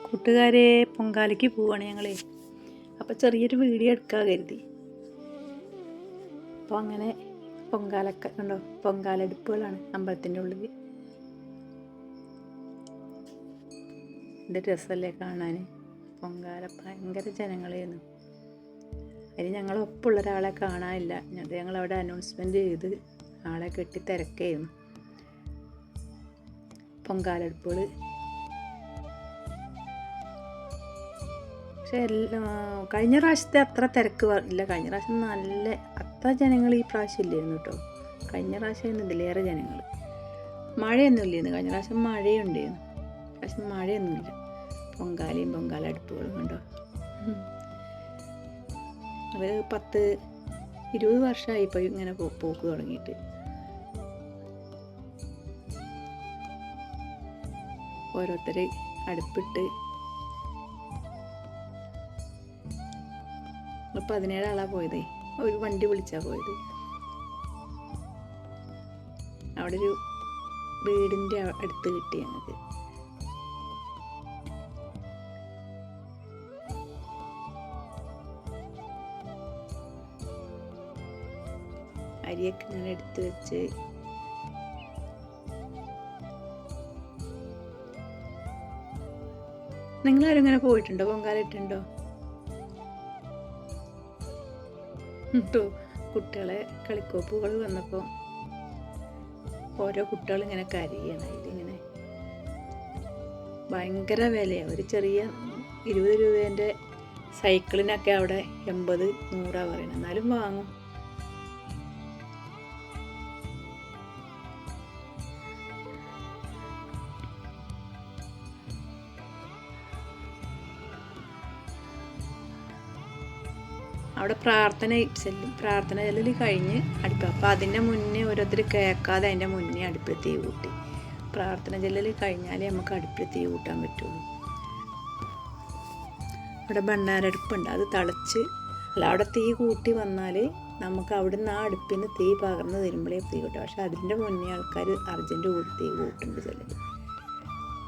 കൂട്ടുകാരെ പൊങ്കാലയ്ക്ക് പോവാണ് ഞങ്ങളെ. അപ്പോൾ ചെറിയൊരു വീഡിയോ എടുക്കാൻ കരുതി. അപ്പോൾ അങ്ങനെ പൊങ്കാലൊക്കെ ഉണ്ടോ, പൊങ്കാലടുപ്പുകളാണ് അമ്പലത്തിൻ്റെ ഉള്ളിൽ. എൻ്റെ രസമല്ലേ കാണാൻ. പൊങ്കാല ഭയങ്കര ജനങ്ങളായിരുന്നു. അതിന് ഞങ്ങളൊപ്പമുള്ള ഒരാളെ കാണാനില്ല. അത് ഞങ്ങളവിടെ അനൗൺസ്മെൻറ്റ് ചെയ്ത് ആളെ കെട്ടി തിരക്കായിരുന്നു. പൊങ്കാലടുപ്പുകൾ പക്ഷെ കഴിഞ്ഞ പ്രാവശ്യത്തെ അത്ര തിരക്ക് ഇല്ല. കഴിഞ്ഞ പ്രാവശ്യം നല്ല അത്ര ജനങ്ങൾ ഈ പ്രാവശ്യം ഇല്ലായിരുന്നു കേട്ടോ. കഴിഞ്ഞ പ്രാവശ്യം ഇതിലേറെ ജനങ്ങൾ. മഴയൊന്നും ഇല്ലായിരുന്നു. കഴിഞ്ഞ പ്രാവശ്യം മഴയുണ്ടായിരുന്നു. പ്രാവശ്യം മഴയൊന്നുമില്ല. പൊങ്കാലയും പൊങ്കാലടുപ്പുകളും കണ്ടോ. അത് 10-20 വർഷമായി ഇപ്പോൾ ഇങ്ങനെ പോക്ക് തുടങ്ങിയിട്ട്. ഓരോരുത്തർ അടുപ്പിട്ട് 17 ആളാണ് പോയത്. ഒരു വണ്ടി വിളിച്ചാണ് പോയത്. അവിടെ ഒരു വീടിൻ്റെ അടുത്ത് കിട്ടി ഞങ്ങൾക്ക്. അരിയൊക്കെ ഇങ്ങനെ എടുത്ത് വെച്ച് നിങ്ങളാരും ഇങ്ങനെ പോയിട്ടുണ്ടോ? പൊങ്കാല ഇട്ടുണ്ടോ? കുട്ടികളെ കളിക്കോപ്പുകൾ വന്നപ്പോൾ ഓരോ കുട്ടികൾ ഇങ്ങനെ കരയാണ്. ഇതിങ്ങനെ ഭയങ്കര വിലയാണ്. ഒരു ചെറിയ 20 രൂപേൻ്റെ സൈക്കിളിനൊക്കെ അവിടെ 80-100 പറയണം. എന്നാലും വാങ്ങും. അവിടെ പ്രാർത്ഥന ചെല്ലൽ കഴിഞ്ഞ് അടുപ്പ്. അപ്പോൾ അതിൻ്റെ മുന്നേ ഓരോരുത്തർ കേൾക്കാതെ അതിൻ്റെ മുന്നേ അടുപ്പിൽ തീ കൂട്ടി. പ്രാർത്ഥന ചെല്ലൽ കഴിഞ്ഞാലേ നമുക്ക് അടുപ്പിൽ തീ കൂട്ടാൻ പറ്റുള്ളൂ. അവിടെ ഭണ്ണാരടുപ്പുണ്ട്. അത് തിളച്ച് അവിടെ തീ കൂട്ടി വന്നാൽ നമുക്ക് അവിടുന്ന് ആ അടുപ്പിൽ നിന്ന് തീ പകർന്ന് തരുമ്പോഴേ തീ കൂട്ടാം. പക്ഷെ അതിൻ്റെ മുന്നേ ആൾക്കാർ അർജൻറ്റ് കൂടി തീ കൂട്ടുണ്ട് ചിലർ.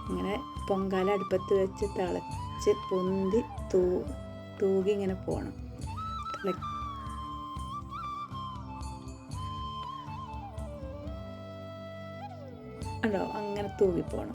ഇങ്ങനെ പൊങ്കാല അടുപ്പത്ത് വെച്ച് തിളച്ച് പൊന്തി തൂകി ഇങ്ങനെ പോകണം. ഉണ്ടോ അങ്ങനെ തൂകിപ്പോണം.